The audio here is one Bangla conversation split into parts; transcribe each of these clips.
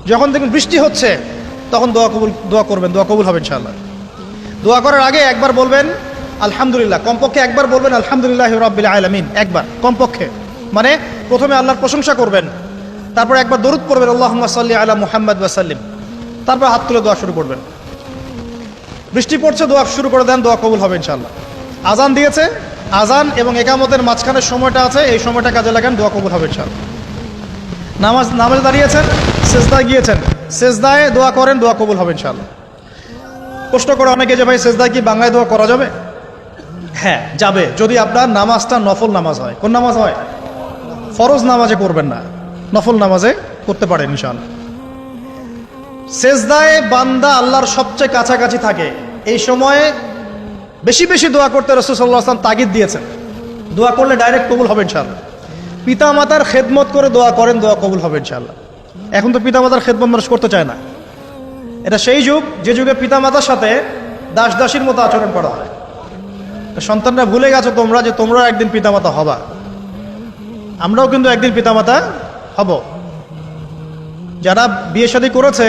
যখন দেখবেন বৃষ্টি হচ্ছে তখন দোয়া করবেন, দোয়া কবুল হবে ইনশাআল্লাহ। দোয়া করার আগে একবার বলবেন আলহামদুলিল্লাহ, কমপক্ষে একবার বলবেন আলহামদুলিল্লাহি রাব্বিল আলামিন, একবার কমপক্ষে। মানে প্রথমে আল্লাহর প্রশংসা করবেন, তারপর একবার দরুদ পড়বেন আল্লাহুম্মা সাল্লি আলা মুহাম্মাদ ওয়া সাল্লিম, তারপর হাত তুলে দোয়া শুরু করবেন। বৃষ্টি পড়ছে, দোয়া শুরু করে দেন, দোয়া কবুল হবে ইনশাআল্লাহ। আজান দিয়েছে, আজান এবং একামতের মাঝখানের সময়টা আছে, এই সময়টা কাজে লাগান, দোয়া কবুল হবে ইনশাআল্লাহ। নামাজে দাঁড়িয়েছেন, সেজদায় গিয়েছেন, সেজদায় দোয়া করেন, দোয়া কবুল হবে ইনশাআল্লাহ। প্রশ্ন করে অনেকে যে ভাই সেজদায় কি বাংলায় দোয়া করা যাবে? হ্যাঁ যাবে, যদি আপনার নামাজটা নফল নামাজ হয়। কোন নামাজ হয়? ফরজ নামাজে করবেন না, নফল নামাজে করতে পারেন ইনশাআল্লাহ। সেজদায় বান্দা আল্লাহর সবচেয়ে কাছাকাছি থাকে, এই সময়ে বেশি বেশি দোয়া করতে রাসূল সাল্লাল্লাহু আলাইহি ওয়াসাল্লাম তাগিদ দিয়েছেন। দোয়া করলে ডাইরেক্ট কবুল হবে ইনশাআল্লাহ। পিতা মাতার খেদমত করে দোয়া করেন, দোয়া কবুল হবে ইনশাআল্লাহ। এখন তো পিতা মাতার খেদমত মানুষ করতে চায় না। এটা সেই যুগ যে যুগে পিতা মাতার সাথে দাস দাসীর মতো আচরণ করা হয়। সন্তানরা ভুলে গেছো তোমরা যে তোমরাও একদিন পিতামাতা হবা। আমরাও কিন্তু একদিন পিতামাতা হব। যারা বিয়ে শাদী করেছে,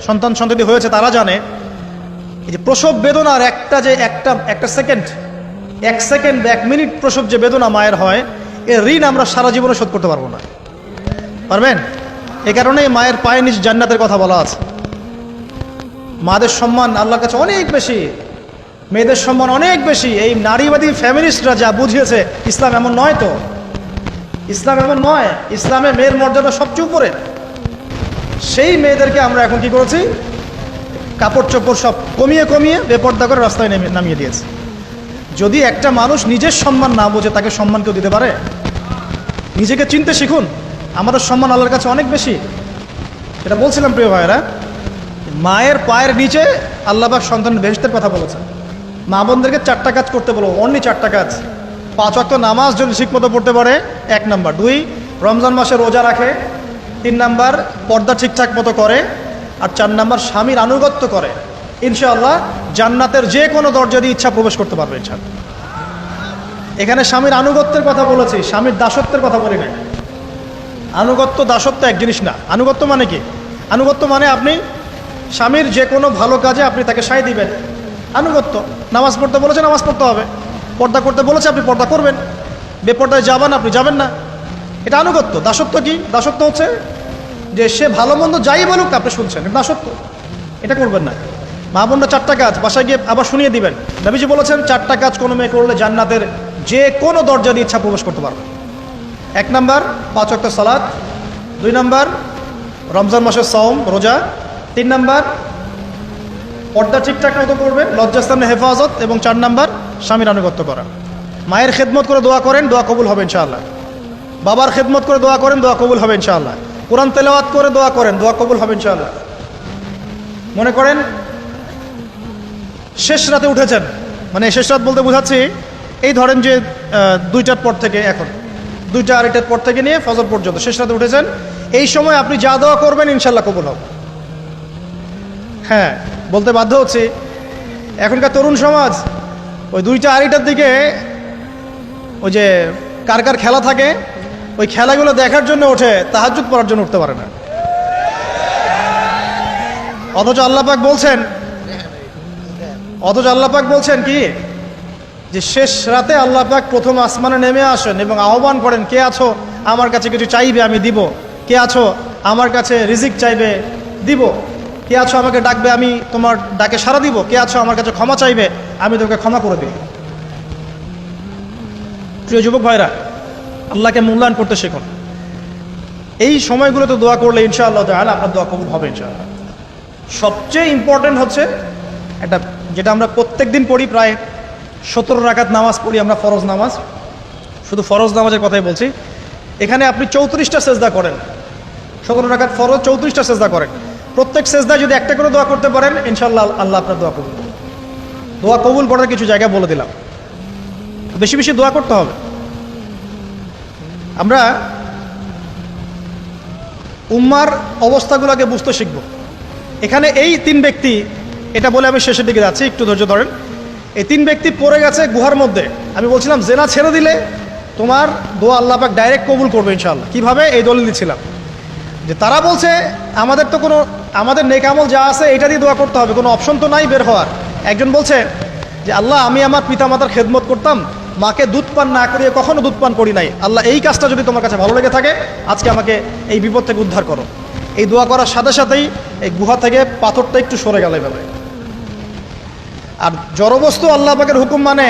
সন্তান সন্ততি হয়েছে, তারা জানে এই যে প্রসব বেদনার একটা সেকেন্ড, 1 মিনিট প্রসব যে বেদনা মায়ের হয়, এর ঋণ আমরা সারা জীবনে শোধ করতে পারবো না। পারবেন? এই কারণেই মায়ের পায়ে নিজ জান্নাতের কথা বলা আছে। মাদের সম্মান আল্লাহর কাছে অনেক বেশি, মেয়েদের সম্মান অনেক বেশি। এই নারীবাদী ফ্যামিলিস্টরা যা বুঝিয়েছে, ইসলাম এমন নয়। তো ইসলাম এমন নয়, ইসলামে মেয়ের মর্যাদা সবচেয়ে উপরে। সেই মেয়েদেরকে আমরা এখন কি করেছি? কাপড় চোপড় সব কমিয়ে কমিয়ে বেপর্দা করে রাস্তায় নামিয়ে দিয়েছে। যদি একটা মানুষ নিজের সম্মান না বোঝে, তাকে সম্মান কেউ দিতে পারে? নিজেকে চিনতে শিখুন। আমাদের সম্মান আল্লাহর কাছে অনেক বেশি। এটা বলছিলাম প্রিয় ভাইয়েরা, মায়ের পায়ের নিচে আল্লাহ পাক সন্তানের বেহেশতের কথা বলেছেন। মা বোনদেরকে 4টা কাজ করতে বলো, অনলি 4টা কাজ। 5 ওয়াক্ত নামাজ যদি ঠিকমতো পড়তে পারে, 1 নাম্বার। 2, রমজান মাসে রোজা রাখে। 3 নাম্বার, পর্দা ঠিকঠাক মতো করে। আর 4 নাম্বার, স্বামীর আনুগত্য করে। ইনশাআল্লাহ জান্নাতের যে কোনো দরজা দিয়ে ইচ্ছা প্রবেশ করতে পারবে ইনশাআল্লাহ। এখানে স্বামীর আনুগত্যের কথা বলেছি, স্বামীর দাসত্বের কথা বলি না। আনুগত্য দাসত্ব এক জিনিস না। আনুগত্য মানে কি? আনুগত্য মানে আপনি স্বামীর যে কোনো ভালো কাজে আপনি তাকে সায় দিবেন, আনুগত্য। নামাজ পড়তে বলেছে, নামাজ পড়তে হবে। পর্দা করতে বলেছে, আপনি পর্দা করবেন। বেপর্দায় যাবেন, আপনি যাবেন না। এটা আনুগত্য। দাসত্ব কি? দাসত্ব হচ্ছে যে সে ভালো মন্দ যাই বলুক আপনি শুনছেন, এটা দাসত্ব। এটা করবেন না। মা বোনরা 4টা কাজ বাসায় গিয়ে আবার শুনিয়ে দিবেন। নবীজি বলেছেন 4টা কাজ কোনো মেয়ে করলে জান্নাতের যে কোনো দরজা দিয়ে ইচ্ছা প্রবেশ করতে পারবে। 1 নাম্বার, 5 ওয়াক্ত সালাত। 2 নাম্বার, রমজান মাসের সওম রোজা। 3 নাম্বার, পর্দা ঠিকঠাক মতো করবে, লজ্জাস্থানের হেফাজত। এবং 4 নাম্বার, স্বামীর আনুগত্য করা। মায়ের খেদমত করে দোয়া করেন, দোয়া কবুল হবে ইনশাআল্লাহ। বাবার খেদমত করে দোয়া করেন, দোয়া কবুল হবে ইনশাআল্লাহ। কোরআন তেলাওয়াত করে দোয়া করেন, দোয়া কবুল হবে ইনশাআল্লাহ। মনে করেন শেষ রাতে উঠেছেন, মানে শেষ রাত বলতে বোঝাচ্ছি এই ধরেন যে 2টার পর থেকে, এখন 2টা 2:30টার পর থেকে নিয়ে ফজর পর্যন্ত শেষ রাতে উঠেছেন। এই সময় আপনি যা দোয়া করবেন ইনশাআল্লাহ কবুল হবে। হ্যাঁ, বলতে বাধ্য হচ্ছি, এখনকার তরুণ সমাজ ওই 2টা 2:30টার দিকে ওই যে কার কার খেলা থাকে, ওই খেলাগুলো দেখার জন্য ওঠে, তাহাজ্জুদ পড়ার জন্য উঠতে পারে না। অথচ আল্লাহ পাক বলছেন কি, যে শেষ রাতে আল্লাহ পাক প্রথম আসমানে নেমে আসেন এবং আহ্বান করেন, কে আছো আমার কাছে কিছু চাইবে আমি দিব, কে আছো আমার কাছে রিজিক চাইবে দিব, কে আছো আমাকে ডাকবে আমি তোমার ডাকে সাড়া দিব, কে আছো আমার কাছে ক্ষমা চাইবে আমি তোমাকে ক্ষমা করে দিব। প্রিয় যুবক ভাইরা, আল্লাহকে মূল্যায়ন করতে শিখুন। এই সময়গুলোতে দোয়া করলে ইনশাআল্লাহ তাআলা আপনার দোয়া কবুল হবে ইনশাআল্লাহ। সবচেয়ে ইম্পর্টেন্ট হচ্ছে এটা, যেটা আমরা প্রত্যেক দিন পড়ি, প্রায় 17 রাকাত নামাজ পড়ি আমরা, ফরজ নামাজ। শুধু ফরজ নামাজের কথাই বলছি। এখানে আপনি 34টা সেজদা করেন। 17 রাকাত ফরজ, 34টা সেজদা করেন। প্রত্যেক সেজদায় যদি একটা করে দোয়া করতে পারেন ইনশাআল্লাহ আল্লাহ আপনার দোয়া কবুল করবেন। দোয়া কবুল করার কিছু জায়গা বলে দিলাম। বেশি বেশি দোয়া করতে হবে। আমরা উম্মার অবস্থাগুলোকে বুঝতে শিখব। এখানে এই 3 ব্যক্তি, এটা বলে আমি শেষের দিকে যাচ্ছি, একটু ধৈর্য ধরেন। এই 3 ব্যক্তি পড়ে গেছে গুহার মধ্যে। আমি বলছিলাম জেনা ছেড়ে দিলে তোমার দোয়া আল্লাহ পাক ডাইরেক্ট কবুল করবে ইনশাআল্লাহ। কিভাবে? এই দলিল দিচ্ছিলাম। যে তারা বলছে আমাদের নেক আমল যা আছে এটা দিয়ে দোয়া করতে হবে, কোনো অপশন তো নাই বের হওয়ার। একজন বলছে যে আল্লাহ, আমি আমার পিতামাতার খেদমত করতাম, মাকে দুধ পান না করিয়ে কখনো দুধ পান করি নাই, আল্লাহ এই কাজটা যদি তোমার কাছে ভালো লেগে থাকে আজকে আমাকে এই বিপদ থেকে উদ্ধার করো। এই দোয়া করার সাথে সাথেই এই গুহা থেকে পাথরটা একটু সরে গেল এভাবে। আর জড়বস্তু আল্লাহ পাকের হুকুম মানে,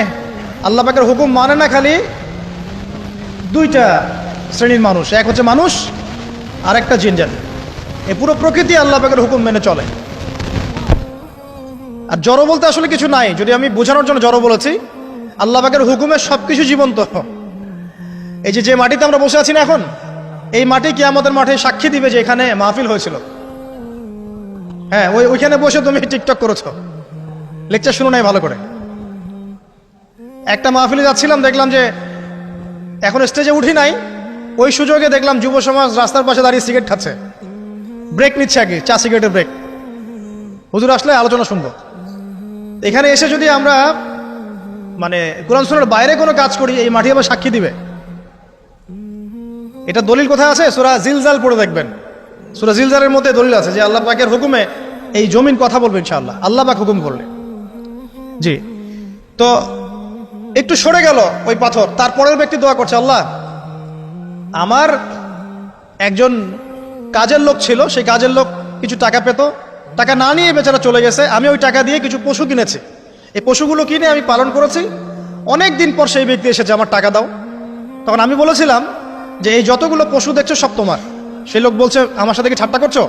আল্লাহ পাকের হুকুম মানে না খালি দুইটা শ্রেণীর মানুষ, এক হচ্ছে মানুষ আর একটা জিনজান। এই পুরো প্রকৃতি আল্লাহ পাকের হুকুম মেনে চলে। আর জড় বলতে আসলে কিছু নাই, যদি আমি বোঝানোর জন্য জড় বলেছি, আল্লাহ পাকের হুকুমে সবকিছু জীবন্ত। এই যে মাটিতে আমরা বসে আছি না এখন, এই মাটি কিয়ামতের মাঠে সাক্ষী দিবে যে এখানে মাহফিল হয়েছিল। হ্যাঁ, ওইখানে বসে তুমি টিকটক করেছো, লেকচার শুনো নাই ভালো করে। একটা মাহফিলে যাচ্ছিলাম, দেখলাম যে এখন স্টেজে উঠি নাই, ওই সুযোগে দেখলাম যুব সমাজ রাস্তার পাশে দাঁড়িয়ে সিগারেট খাচ্ছে, ব্রেক নিচ্ছে আগে, চা সিগারেটের ব্রেক। হুজুর আসলে আলোচনা শুনবো। এখানে এসে যদি আমরা মানে কোরআন সুন্নাহর বাইরে কোনো কাজ করি, এই মাটি আবার সাক্ষী দিবে। এটা দলিল কোথায় আছে? সূরা জিলজাল পড়ে দেখবেন। সূরা জিলজালের মধ্যে দলিল আছে যে আল্লাহ পাকের হুকুমে এই জমিন কথা বলবে ইনশাআল্লাহ, আল্লাহ পাক হুকুম করলে। জি, তো একটু সরে গেল ওই পাথর, তারপরের ব্যক্তি দোয়া করছে, আল্লাহ আমার একজন কাজের লোক ছিল, সেই কাজের লোক কিছু টাকা পেত, টাকা না নিয়ে বেচারা চলে গেছে, আমি ওই টাকা দিয়ে কিছু পশু কিনেছি, এই পশুগুলো কিনে আমি পালন করেছি, অনেক দিন পর সেই ব্যক্তি এসেছে আমার টাকা দাও। তখন আমি বলেছিলাম যে এই যতগুলো পশু দেখছো সব তোমার। সেই লোক বলছে, আমার সাথে কি ঠাট্টা করছো?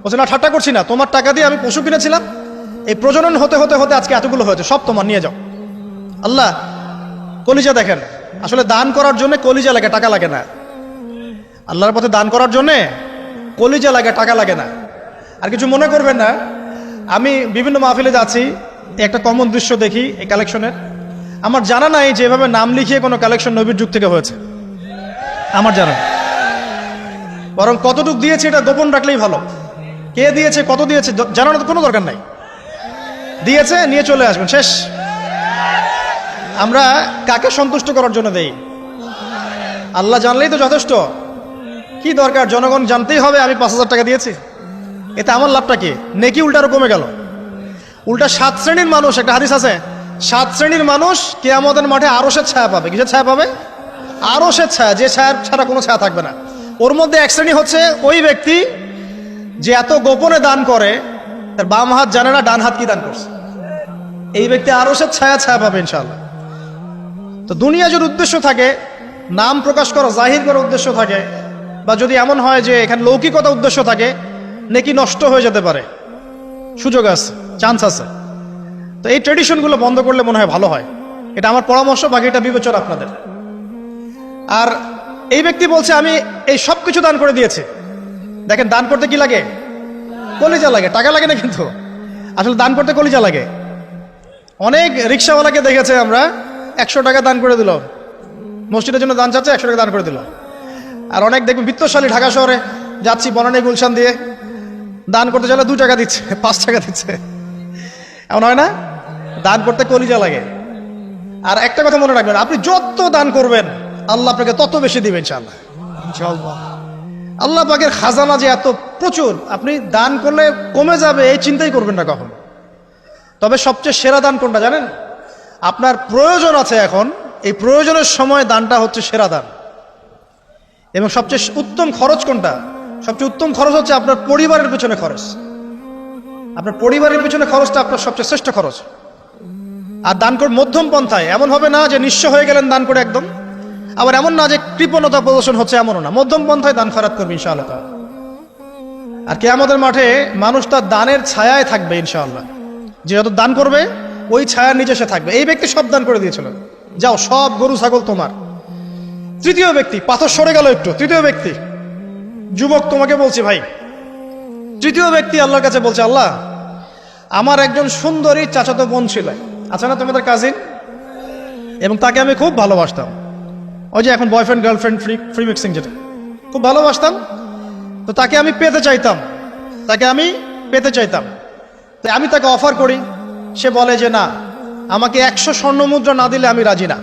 বলছে না, ঠাট্টা করছি না, তোমার টাকা দিয়ে আমি পশু কিনেছিলাম, এই প্রজনন হতে হতে হতে আজকে এতগুলো হয়েছে, সব তোমার, নিয়ে যাও। আল্লাহ, কলিজা দেখেন, আসলে দান করার জন্য কলিজা লাগে, টাকা লাগে না। আল্লাহর পথে দান করার জন্যে কলিজা লাগে, টাকা লাগে না। আর কিছু মনে করবেন না, আমি বিভিন্ন মাহফিলে যাচ্ছি, একটা কমন দৃশ্য দেখি এই কালেকশনের। আমার জানা নাই যে এভাবে নাম লিখিয়ে কোনো কালেকশন নবীর যুগ থেকে হয়েছে, আমার জানা নেই। বরং কতটুক দিয়েছে এটা গোপন রাখলেই ভালো। কে দিয়েছে, কত দিয়েছে জানানোর তো কোনো দরকার নাই, দিয়েছে নিয়ে চলে আসবেন, শেষ। আমরা কাকে সন্তুষ্ট করার জন্য দেই? আল্লাহ জানলেই তো যথেষ্ট। কি দরকার জনগণ জানতেই হবে আমি 5,000 টাকা দিয়েছি? এতে আমার লাভটা কি? নেকি উল্টারও কমে গেল। উল্টা 7 শ্রেণীর মানুষ, একটা হাদিস আছে, 7 শ্রেণীর মানুষ কিয়ামতের মাঠে আরশের ছায়া পাবে। কিসের ছায়া পাবে? আরশের ছায়া, যে ছায়া ছাড়া কোনো ছায়া থাকবে না। ওর মধ্যে এক শ্রেণী হচ্ছে ওই ব্যক্তি যে এত গোপনে দান করে, তার বাম হাত জানে না ডান হাত কি দান করছে। এই ব্যক্তি আরশের ছায়া পাবে ইনশাআল্লাহ। তো দুনিয়া যদি উদ্দেশ্য থাকে, নাম প্রকাশ করা, জাহির করার উদ্দেশ্য থাকে, বা যদি এমন হয় যে এখানে লৌকিকতা উদ্দেশ্য থাকে, নেকি নষ্ট হয়ে যেতে পারে, সুযোগ আছে, চান্স আছে। তো এই ট্রেডিশনগুলো বন্ধ করলে মনে হয় ভালো হয়। এটা আমার পরামর্শ, বাকিটা বিবেচনা আপনাদের। আর এই ব্যক্তি বলছে আমি এই সব কিছু দান করে দিয়েছি। দেখেন, দান করতে কি লাগে? কলিজা লাগে, টাকা লাগে না কিন্তু। আসলে দান করতে কলিজা লাগে। অনেক রিক্সাওয়ালাকে দেখেছে আমরা, 100 টাকা দান করে দিল, মসজিদের জন্য দান চাচ্ছে, 100 টাকা দান করে দিল। আর অনেক দেখবেন বিত্তশালী, ঢাকা শহরে যাচ্ছি বনানী গুলশান দিয়ে, দান করতে চাইলে 2 টাকা দিচ্ছে, 5 টাকা দিচ্ছে। এমন হয় না? দান করতে কলিজা লাগে। আর একটা কথা মনে রাখবেন, আপনি যত দান করবেন আল্লাহ আপনাকে তত বেশি দিবেন ইনশাআল্লাহ। ইনশাআল্লাহ আল্লাহ পাকের খাজানা যে এত প্রচুর, আপনি দান করলে কমে যাবে এই চিন্তাই করবেন না কখন। তবে সবচেয়ে সেরা দান কোনটা জানেন? আপনার প্রয়োজন আছে এখন, এই প্রয়োজনের সময় দানটা হচ্ছে সেরা দান। এবং সবচেয়ে উত্তম খরচ কোনটা? সবচেয়ে উত্তম খরচ হচ্ছে আপনার পরিবারের পেছনে খরচ। আপনার পরিবারের পেছনে খরচটা আপনার সবচেয়ে শ্রেষ্ঠ খরচ। আর দান করে মধ্যম পন্থায়, এমন হবে না যে নিঃস্ব হয়ে গেলেন দান করে একদম, আবার এমন না যে কৃপণতা প্রদর্শন হচ্ছে, এমনও না। মধ্যম পন্থায় দান খয়রাত করবে ইনশাআল্লাহ। আর কিয়ামতের মাঠে মানুষ তার দানের ছায়ায় থাকবে ইনশাআল্লাহ। যে যত দান করবে ওই ছায়ার নিচে সে থাকবে। এই ব্যক্তি সব দান করে দিয়েছিল, যাও সব গরু ছাগল তোমার। তৃতীয় ব্যক্তি, পাথর সরে গেল একটু, তৃতীয় ব্যক্তি, যুবক তোমাকে বলছি ভাই, তৃতীয় ব্যক্তি আল্লাহর কাছে বলছে, আল্লাহ আমার একজন সুন্দরী চাচাতো বোন ছিল, আছে না তোমাদের কাজিন, এবং তাকে আমি খুব ভালোবাসতাম। ওই যে এখন বয়ফ্রেন্ড গার্লফ্রেন্ড ফ্রি মিক্সিং, যেটা খুব ভালোবাসতাম। তো তাকে আমি পেতে চাইতাম, তাই আমি তাকে অফার করি। সে বলে যে না, আমাকে 100 স্বর্ণ মুদ্রা না দিলে আমি রাজি না।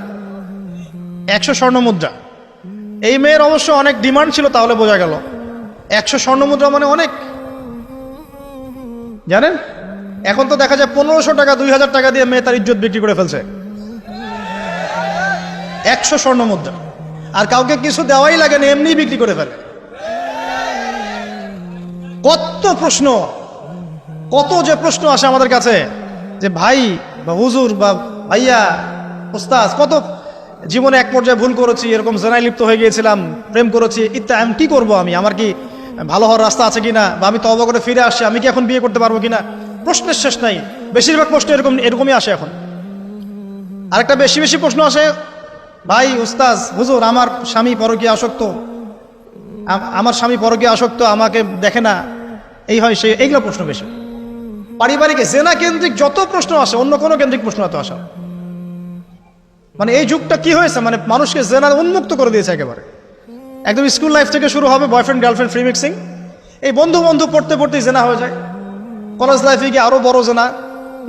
100 স্বর্ণ মুদ্রা। এই মেয়ের অবশ্য অনেক ডিমান্ড ছিল, তাহলে বোঝা গেল 100 স্বর্ণমুদ্রা মানে অনেক, জানেন? এখন তো দেখা যায় 1500 টাকা 2000 টাকা দিয়ে মেয়ে তার ইজ্জত বিক্রি করে ফেলছে। 100 স্বর্ণমুদ্রা, আর কাউকে কিছু দেওয়াই লাগে না, এমনি বিক্রি করে ফেলে। কত প্রশ্ন, কত যে প্রশ্ন আসে আমাদের কাছে যে ভাই বা হুজুর বা ভাইয়া ওস্তাদ, কত জীবনে এক পর্যায়ে ভুল করেছি, এরকম জেনায় লিপ্ত হয়ে গিয়েছিলাম, প্রেম করেছি ইত্যাদি, আমি কি করব, আমি আমার কি ভালো হওয়ার রাস্তা আছে কিনা, বা আমি তওবা করে ফিরে আসছি, আমি কি এখন বিয়ে করতে পারবো কিনা? প্রশ্নের শেষ নাই। বেশিরভাগ প্রশ্ন এরকমই আসে এখন। আরেকটা বেশি বেশি প্রশ্ন আসে, ভাই উস্তাজ হুজুর আমার স্বামী পরকীয়া আসক্ত, আমার স্বামী পরকীয়া আসক্ত, আমাকে দেখে না, এই হয় সেই, এইগুলো প্রশ্ন বেশি। পারিবারিক জেনা কেন্দ্রিক যত প্রশ্ন আসে, অন্য কোনো কেন্দ্রিক প্রশ্ন এত আসা, মানে এই যুগটা কি হয়েছে, মানে মানুষকে জেনা উন্মুক্ত করে দিয়েছে একেবারে। একদম স্কুল লাইফ থেকে শুরু হবে বয়ফ্রেন্ড গার্লফ্রেন্ড ফ্রি মিক্সিং, এই বন্ধু বন্ধু পড়তে পড়তেই জেনা হয়ে যায়। কলেজ লাইফে গিয়ে আরো বড় জেনা,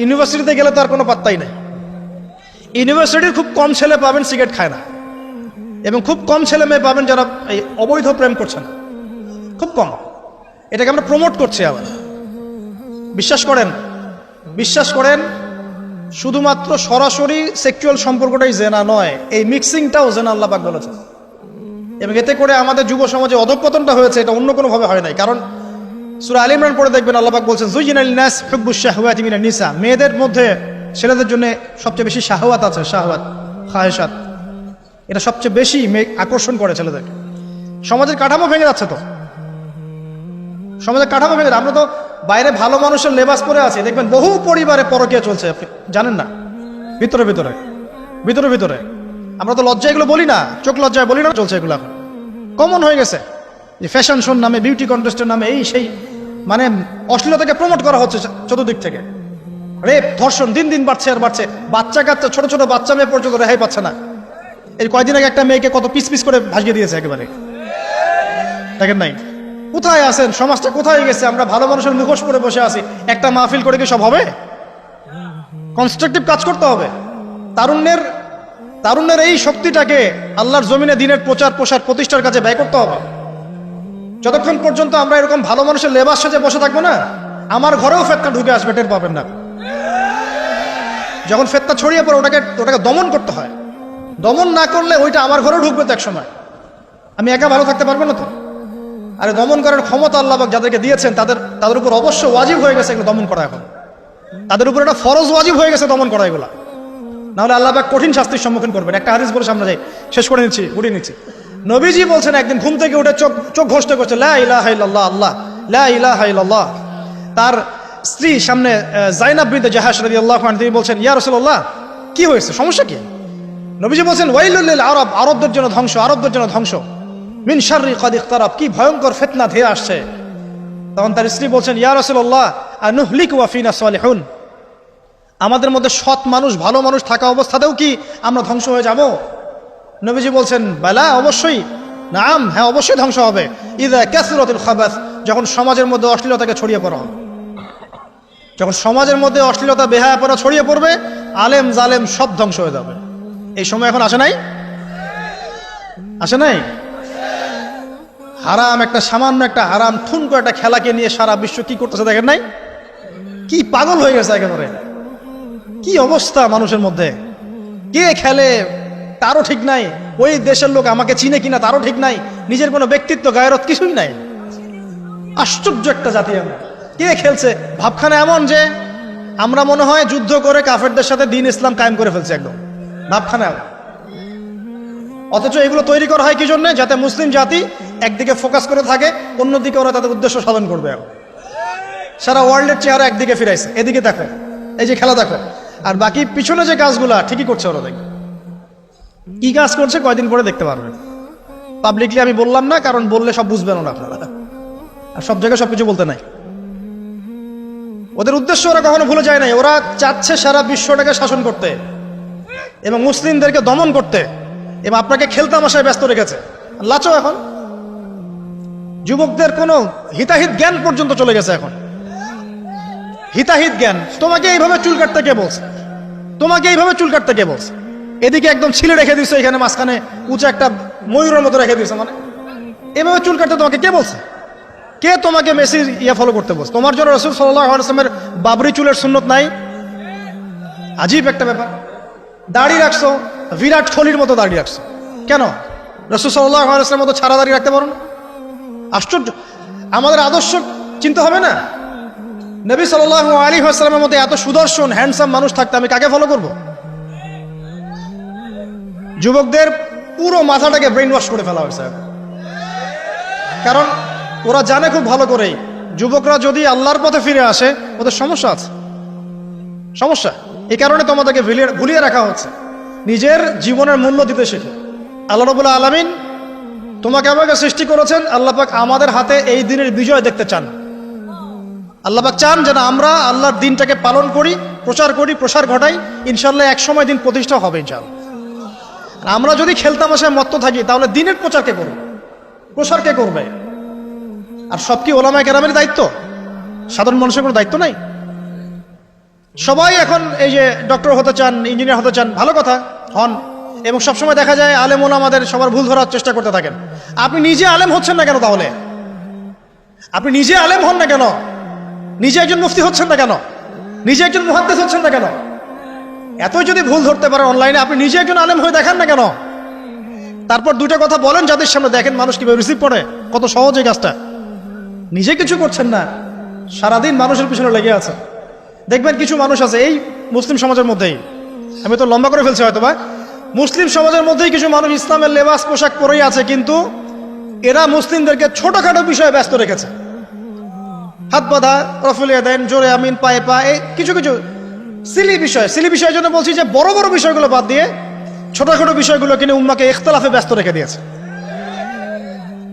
ইউনিভার্সিটিতে গেলে তো আর কোনো পাত্তাই নাই। ইউনিভার্সিটির খুব কম ছেলে পাবেন সিগারেট খায় না, এবং খুব কম ছেলে মেয়ে পাবেন যারা এই অবৈধ প্রেম করছে না, খুব কম। এটাকে আমরা প্রমোট করছি আবার। বিশ্বাস করেন, বিশ্বাস করেন, শুধুমাত্র সরাসরি সেক্সুয়াল সম্পর্কটাই জেনা নয়, এই মিক্সিংটাও জেনা আল্লাহ পাক বলেছেন। এবং এতে করে আমাদের যুব সমাজে অধঃপতনটা হয়েছে, এটা অন্য কোনো ভাবে হয় নাই। কারণ সূরা আলে ইমরান পড়ে দেখবেন আল্লাহ পাক বলছেন যুয়িনা লিন-নাস হুব্বুশ শাহওয়াতি মিনান নিসা, মেয়েদের মধ্যে ছেলেদের জন্য সবচেয়ে বেশি শাহওয়াত আছে, শাহওয়াত খায়েশাত, এটা সবচেয়ে বেশি আকর্ষণ করে ছেলেদের। সমাজের কাঠামো ভেঙে যাচ্ছে, তো সমাজের কাঠামো ভেঙে, আমরা তো বাইরে ভালো মানুষের লেবাস পরে আছি, দেখবেন বহু পরিবারে পরকীয়া চলছে, আপনি জানেন না, ভিতরে ভিতরে ভিতরে ভিতরে। আমরা তো লজ্জা এগুলো বলি না, চোখ লজ্জায় বলি না, চলছে এগুলো এখন কমন হয়ে গেছে। যে ফ্যাশন শোর নামে, বিউটি কন্টেস্টের নামে, এই সেই, মানে অশ্লীলতাকে প্রমোট করা হচ্ছে চতুর্দিক থেকে। রেপ ধর্ষণ দিন দিন বাড়ছে আর বাড়ছে, বাচ্চা কাচ্চা ছোট ছোট বাচ্চা মেয়ে পর্যন্ত রেহাই পাচ্ছে না। এই কয়দিন আগে একটা মেয়েকে কত পিস পিস করে ভাসিয়ে দিয়েছে একেবারে, দেখেন নাই? কোথায় আছেন, সমাজটা কোথায় গেছে? আমরা ভালো মানুষের মুখোশ পরে বসে আছি, একটা মাহফিল করে কি সব হবে? কনস্ট্রাকটিভ কাজ করতে হবে। তারুণ্যের এই শক্তিটাকে আল্লাহর জমিনে দিনের প্রচার প্রসার প্রতিষ্ঠার কাছে ব্যয় করতে হবে। যতক্ষণ পর্যন্ত আমরা এরকম ভালো মানুষের লেবাস সাজে বসে থাকবো না, আমার ঘরেও ফেতনা ঢুকে আসবে, টের পাবেন না। যখন ফেতনা ছড়িয়ে পড়ে ওটাকে দমন করতে হয়। দমন না করলে ওইটা আমার ঘরেও ঢুকবে তো এক সময়, আমি একা ভালো থাকতে পারবো না তো। আরে দমন করার ক্ষমতা আল্লাহ পাক যাদেরকে দিয়েছেন তাদের উপর অবশ্য ওয়াজিব হয়ে গেছে এগুলো দমন করা। এখন তাদের উপর একটা ফরজ ওয়াজিব হয়ে গেছে দমন করা এগুলা, নাহলে আল্লাহ পাক কঠিন শাস্তির সম্মুখীন করবেন। একটা হাদিস বলে সামনে যাই, শেষ করে উঠিয়ে নিচ্ছি। নবীজি বলছেন একদিন ঘুম থেকে উঠে চোখ ঘষতে করছে, লা ইলাহা ইল্লাল্লাহ, আল্লাহ লা ইলাহা ইল্লাল্লাহ। তার স্ত্রী সামনে যায়নাব বিনতে জাহাশ রাদিয়াল্লাহু আনহা, তিনি বলছেন ইয়া রাসূলুল্লাহ, কি হয়েছে, সমস্যা কি? নবীজি বলছেন ওয়াইলুল লিল আরব, আরবদের জন্য ধ্বংস, আরবদের জন্য ধ্বংস। মিন শাররি কাদ ইখতারাব, কি ভয়ঙ্কর ফিতনা ধেয়ে আসছে। তখন তার স্ত্রী বলছেন ইয়া রাসূলুল্লাহ আনুহলিকু ওয়া ফিনা সালিহুন, আমাদের মধ্যে সৎ মানুষ ভালো মানুষ থাকা অবস্থাতেও কি আমরা ধ্বংস হয়ে যাব? নবীজি বলছেন বালা, অবশ্যই, নাম, হ্যাঁ অবশ্যই ধ্বংস হবে। ইযা কাসরাতুল খাবাস, যখন সমাজের মধ্যে অশ্লীলতাকে ছড়িয়ে পড়া হবে, যখন সমাজের মধ্যে অশ্লীলতা বেহায়াপনা ছড়িয়ে পড়বে, আলেম জালেম সব ধ্বংস হয়ে যাবে। এই সময় এখন আসে নাই? আসে নাই? হারাম, একটা সামান্য একটা হারাম ঠুনকো একটা খেলাকে নিয়ে সারা বিশ্ব কি করতেছে দেখেন নাই? কি পাগল হয়ে গেছে একেবারে, কি অবস্থা মানুষের মধ্যে। কে খেলে তারও ঠিক নাই, ওই দেশের লোক আমাকে চিনে কিনা তারও ঠিক নাই, নিজের কোনো ব্যক্তিত্ব গায়রত কিছুই নাই। আশ্চর্য একটা জাতি আমরা। কে খেলছে? ভাবখানা এমন যে আমরা মনে হয় যুদ্ধ করে কাফেরদের সাথে দ্বীন ইসলাম কায়েম করে ফেলছে একদম, ভাবখানা। অথচ এগুলো তৈরি করা হয় কি জন্য? যাতে মুসলিম জাতি একদিকে ফোকাস করে থাকে, অন্যদিকে ওরা তাদের উদ্দেশ্য সাধন করবে। এখন সারা ওয়ার্ল্ডের চেহারা একদিকে ফিরাইছে, এদিকে দেখো, এই যে খেলা দেখো, আর বাকি পিছনে যে কাজগুলা ঠিকই করছে ওরা। দেখবে কি কাজ করছে কয়দিন পরে দেখতে পারবেন। পাবলিকলি আমি বললাম না, কারণ বললে সব বুঝবেন না আপনারা, আর সব জায়গায় সবকিছু বলতে নাই। ওদের উদ্দেশ্য ওরা কখনো ভুলে যায় নাই। ওরা চাচ্ছে সারা বিশ্বটাকে শাসন করতে এবং মুসলিমদেরকে দমন করতে, এবং আপনাকে খেলতামাশায় ব্যস্ত রেখেছে। লাচো এখন যুবকদের কোনো হিতাহিত জ্ঞান পর্যন্ত চলে গেছে। এখন হিতাহিত জ্ঞান, তোমাকে এইভাবে চুল কাটতে কে বলছে? তোমাকে এইভাবে চুল কাটতে কে বলছে? এদিকে একদম ছিলে রেখে দিচ্ছে, এখানে মাঝখানে উঁচা একটা ময়ূরের মতো রেখে দিচ্ছে, মানে এভাবে চুল কাটতে তোমাকে কে বলছে? কে তোমাকে মেসির ফলো করতে বলছে? তোমার জন্য রাসূল সাল্লাল্লাহু আলাইহি ওয়াসাল্লামের বাবরি চুলের সুন্নত নাই? আজীব একটা ব্যাপার। দাড়ি রাখছো, বিরাট কোহলির মতো দাড়ি রাখছো, কেন? রাসূল সাল্লাল্লাহু আলাইহি ওয়াসাল্লামের মতো ছাড়া দাড়ি রাখতে পারো না? আশ্চর্য। আমাদের আদর্শ চিন্তা হবে না? নবী সাল্লাল্লাহু আলাইহি ওয়াসাল্লামের মতো এত সুদর্শন হ্যান্ডসাম মানুষ থাকতে আমি কাকে ফলো করব? যুবকদের পুরো মাথাটাকে ব্রেন ওয়াশ করে ফেলা হয়েছে, কারণ ওরা জানে খুব ভালো করেই যুবকরা যদি আল্লাহর পথে ফিরে আসে ওদের সমস্যা আছে, সমস্যা। এই কারণে তোমাদেরকে ভুলিয়ে রাখা হচ্ছে। নিজের জীবনের মূল্য দিতে শেখো। আল্লাহ রাব্বুল আলামিন তোমাকে আমাকে সৃষ্টি করেছেন, আল্লাহ পাক আমাদের হাতে এই দিনের বিজয় দেখতে চান। আল্লাহ পাক চান যেন আমরা আল্লাহর দিনটাকে পালন করি, প্রসার ঘটাই। ইনশাআল্লাহ এক সময় দিন প্রতিষ্ঠা হবে ইনশাআল্লাহ। আমরা যদি খেলতামাশায় মত্ত থাকি তাহলে দিনের প্রচার কে করবে, প্রসার কে করবে? আর সব কি ওলামায়ে কেরামের দায়িত্ব? সাধারণ মানুষের কোনো দায়িত্ব নাই? সবাই এখন এই যে ডক্টর হতে চান, ইঞ্জিনিয়ার হতে চান, ভালো কথা, হন। এবং সবসময় দেখা যায় আলেম ওলামাদের সবার ভুল ধরার চেষ্টা করতে থাকেন। আপনি নিজে আলেম হচ্ছেন না কেন? তাহলে আপনি নিজে আলেম হন না কেন? নিজে একজন মুফতি হচ্ছেন না কেন? নিজে একজন মুহাদ্দিস হচ্ছেন না কেন? এতই যদি ভুল ধরতে পারেন অনলাইনে, আপনি নিজে একজন আলেম হয়ে দেখান না কেন? তারপর দুটো কথা বলেন যাদের সামনে, দেখেন মানুষ কিভাবে রিসিভ করে। কত সহজ এই কাজটা। নিজে কিছু করছেন না, সারাদিন মানুষের পিছনে লেগে আছে। দেখবেন কিছু মানুষ আছে এই মুসলিম সমাজের মধ্যেই, আমি তো লম্বা করে ফেলছি হয়তো বা, মুসলিম সমাজের মধ্যেই কিছু মানুষ ইসলামের লেবাস পোশাক পরেই আছে, কিন্তু এরা মুসলিমদেরকে ছোটখাটো বিষয়ে ব্যস্ত রেখেছে। হাত বাঁধা, রফুলিয়া দেন, জোরে আমিন, পায়ে পা, এই কিছু কিছু সিলি বিষয়ের জন্য বলছি যে বড় বড় বিষয়গুলো বাদ দিয়ে ছোটখাটো বিষয়গুলো কিনে উম্মাকে ইখতিলাফে ব্যস্ত রেখে দিয়েছে।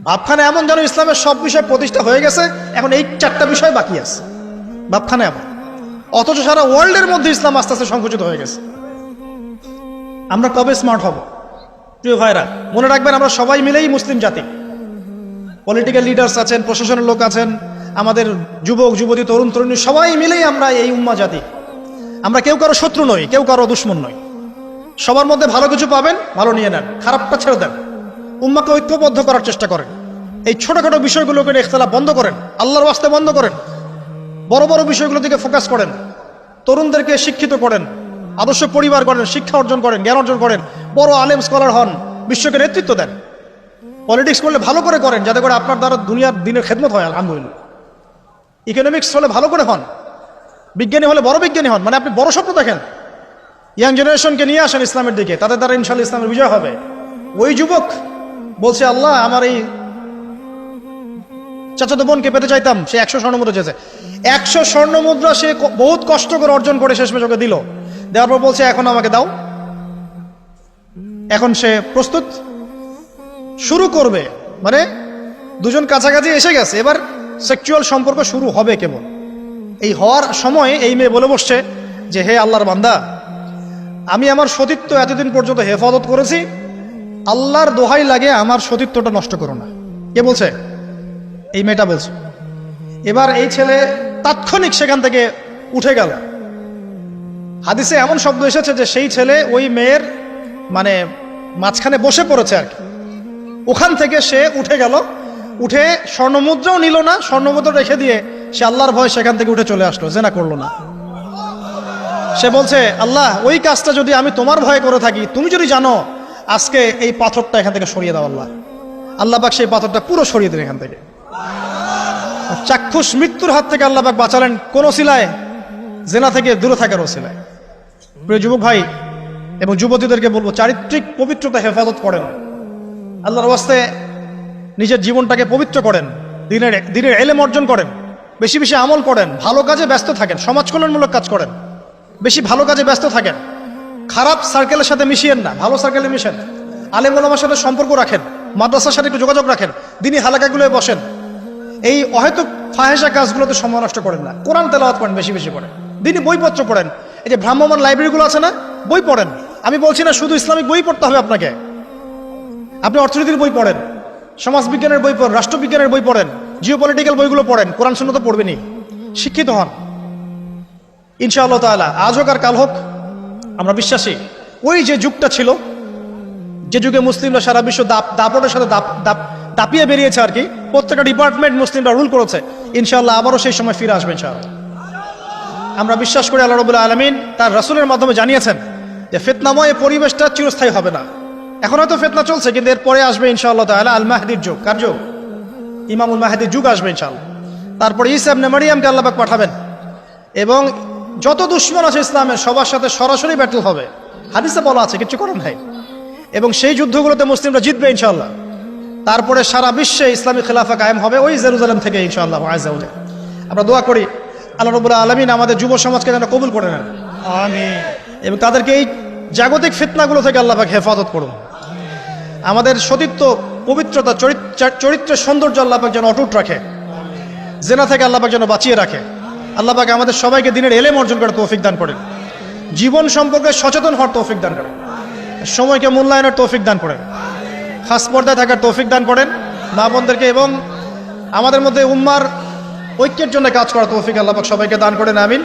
ভাবখানে এমন যেন ইসলামের সব বিষয় প্রতিষ্ঠা হয়ে গেছে, এখন এই 4টা বিষয় বাকি আছে। ভাবখানে এমন, অথচ সারা ওয়ার্ল্ডের মধ্যে ইসলাম আস্তে আস্তে সংকুচিত হয়ে গেছে। আমরা কবে স্মার্ট হব? প্রিয় ভাইরা, মনে রাখবেন আমরা সবাই মিলেই মুসলিম জাতি। পলিটিক্যাল লিডার্স আছেন, প্রশাসনের লোক আছেন, আমাদের যুবক যুবতী, তরুণ তরুণী, সবাই মিলেই আমরা এই উম্মা জাতি। আমরা কেউ কারো শত্রু নই, কেউ কারো দুশ্মন নই। সবার মধ্যে ভালো কিছু পাবেন, ভালো নিয়ে নেন, খারাপটা ছেড়ে দেন। উম্মাকে ঐক্যবদ্ধ করার চেষ্টা করেন। এই ছোটখাটো বিষয়গুলোকে ইখতিলাফ বন্ধ করেন, আল্লাহর ওয়াস্তে বন্ধ করেন। বড় বড় বিষয়গুলোর দিকে ফোকাস করেন। তরুণদেরকে শিক্ষিত করেন, আদর্শ পরিবার করেন, শিক্ষা অর্জন করেন, জ্ঞান অর্জন করেন, বড় আলেম স্কলার হন, বিশ্বকে নেতৃত্ব দেন। পলিটিক্স করলে ভালো করে করেন, যাতে করে আপনার দ্বারা দুনিয়ার দিনের খেদমত হয়, আলহামদুলিল্লাহ। ইকোনমিক্স হলে ভালো করে হন, বিজ্ঞানী হলে বড় বিজ্ঞানী হন, মানে আপনি বড় স্বপ্ন দেখেন। ইয়াং জেনারেশনকে নিয়ে আসেন ইসলামের দিকে, তাদের দ্বারা ইনশাআল্লাহ ইসলামের বিজয় হবে। ওই যুবক বলছে, আল্লাহ আমার এই চাচাতো বোনকে পেতে চাইতাম, সে 100 স্বর্ণমুদ্রা চেয়েছে। 100 স্বর্ণমুদ্রা সে বহুত কষ্ট করে অর্জন করে শেষমেশ ওকে দিল। দেওয়ার পর বলছে এখন আমাকে দাও। এখন সে প্রস্তুত, শুরু করবে, মানে দুজন কাছাকাছি এসে গেছে, এবার সেক্সুয়াল সম্পর্ক শুরু হবে কেবল। এই হওয়ার সময় এই মেয়ে বলে বসছে যে হে আল্লাহর বান্দা, আমি আমার সতীত্ব এতদিন পর্যন্ত হেফাজত করেছি, আল্লাহর দোহাই লাগে আমার সতীত্বটা নষ্ট করো না। কে বলছে? এই মেয়েটা বলছে। এবার এই ছেলে তাৎক্ষণিক সেখান থেকে উঠে গেল। হাদিসে এমন শব্দ এসেছে যে সেই ছেলে ওই মেয়ের মানে মাঝখানে বসে পড়েছে আর কি। ওখান থেকে সে উঠে গেল, উঠে স্বর্ণমুদ্রাও নিল না, স্বর্ণমুদ্রা রেখে দিয়ে সে আল্লাহর ভয় সেখান থেকে উঠে চলে আসলো, জেনা করলো না। সে বলছে, আল্লাহ ওই কাজটা যদি আমি তোমার ভয়ে করে থাকি, তুমি যদি জানো, আজকে এই পাথরটা এখান থেকে সরিয়ে দাও আল্লাহ। আল্লাহ পাক সেই পাথরটা পুরো সরিয়ে দিলেন এখান থেকে। চাক্ষুষ মৃত্যুর হাত থেকে আল্লাহ পাক বাঁচালেন কোন ওসিলায়? জেনা থেকে দূরে থাকার ওসিলায়। প্রিয় যুবক ভাই এবং যুবতীদেরকে বলবো, চারিত্রিক পবিত্রতা হেফাজত করেন, আল্লাহর ওয়াস্তে নিজের জীবনটাকে পবিত্র করেন, দিনের ইলম অর্জন করেন, বেশি বেশি আমল করেন, ভালো কাজে ব্যস্ত থাকেন, সমাজ কল্যাণমূলক কাজ করেন, বেশি ভালো কাজে ব্যস্ত থাকেন। খারাপ সার্কেলের সাথে মিশিয়েন না, ভালো সার্কেলে মিশেন। আলেম ওলামার সাথে সম্পর্ক রাখেন, মাদ্রাসার সাথে একটু যোগাযোগ রাখেন, দিনই হালাকাগুলোয় বসেন। এই অহেতুক ফাহেসা কাজগুলোতে সময় নষ্ট করেন না। কোরআন তেলাওয়াত করেন, বেশি বেশি করেন, দিনই বইপত্র পড়েন। এই যে ভ্রাম্যমাণ লাইব্রেরিগুলো আছে না, বই পড়েন। আমি বলছি না শুধু ইসলামিক বই পড়তে হবে আপনাকে, আপনি অর্থনীতির বই পড়েন, সমাজবিজ্ঞানের বই পড়েন, রাষ্ট্রবিজ্ঞানের বই পড়েন, জিওপলিটিক্যাল বইগুলো পড়েন, কোরআন সুন্নাহ তো পড়বেনই, শিক্ষিত হন ইনশাআল্লাহ তাআলা। আজ হোক আর কাল হোক আমরা বিশ্বাসী, ওই যে যুগটা ছিল, যে যুগে মুসলিমরা সারা বিশ্ব দাপটের সাথে দাপিয়ে বেরিয়েছে আর কি, প্রত্যেকটা ডিপার্টমেন্ট মুসলিমরা রুল করেছে, ইনশাআল্লাহ আবারও সেই সময় ফিরে আসবে ইনশাআল্লাহ। আমরা বিশ্বাস করি আল্লাহ রাব্বুল আলামিন তার রাসূলের মাধ্যমে জানিয়েছেন যে ফিতনাময় পরিবেশটা চিরস্থায়ী হবে না। এখন হয়তো ফিতনা চলছে, কিন্তু এরপরে আসবে ইনশাআল্লাহ তাআলা আল মাহদির যুগ। কার যুগ? ইমামুল মাহদির যুগ আসবে ইনশাআল্লাহ। তারপরে ঈসা ইবনে মারইয়ামকে আল্লাহ পাক পাঠাবেন এবং যত দুশমন আছে ইসলামের সবার সাথে সরাসরি ব্যাটল হবে, হাদিসে বলা আছে, কিছু করেন নাই। এবং সেই যুদ্ধগুলোতে মুসলিমরা জিতবে ইনশাআল্লাহ। তারপরে সারা বিশ্বে ইসলামী খেলাফা কায়েম হবে ওই জেরুজালেম থেকে ইনশাআল্লাহ আযজা ওয়া জাল। আমরা দোয়া করি আল্লাহ রাব্বুল আলামিন আমাদের যুব সমাজকে যেন কবুল করে নেন, আমিন, এবং তাদেরকে এই জাগতিক ফিতনাগুলো থেকে আল্লাহ পাক হেফাজত করুন। আমাদের সতীত্ব, পবিত্রতা, চরিত্রের সৌন্দর্য আল্লাহ পাক যেন অটুট রাখে, জেনা থেকে আল্লাহ পাক যেন বাঁচিয়ে রাখে। আল্লাহ পাক আমাদের সবাইকে দিনের এলেম অর্জন করার তৌফিক দান করেন, জীবন সম্পর্কে সচেতন হওয়ার তৌফিক দান করেন, সময়কে মূল্যায়নের তৌফিক দান করেন, খাস পর্দায় থাকার তৌফিক দান করেন মা বোনদেরকে, এবং আমাদের মধ্যে উম্মার ঐক্যের জন্য কাজ করার তৌফিক আল্লাহ পাক সবাইকে দান করেন, আমিন।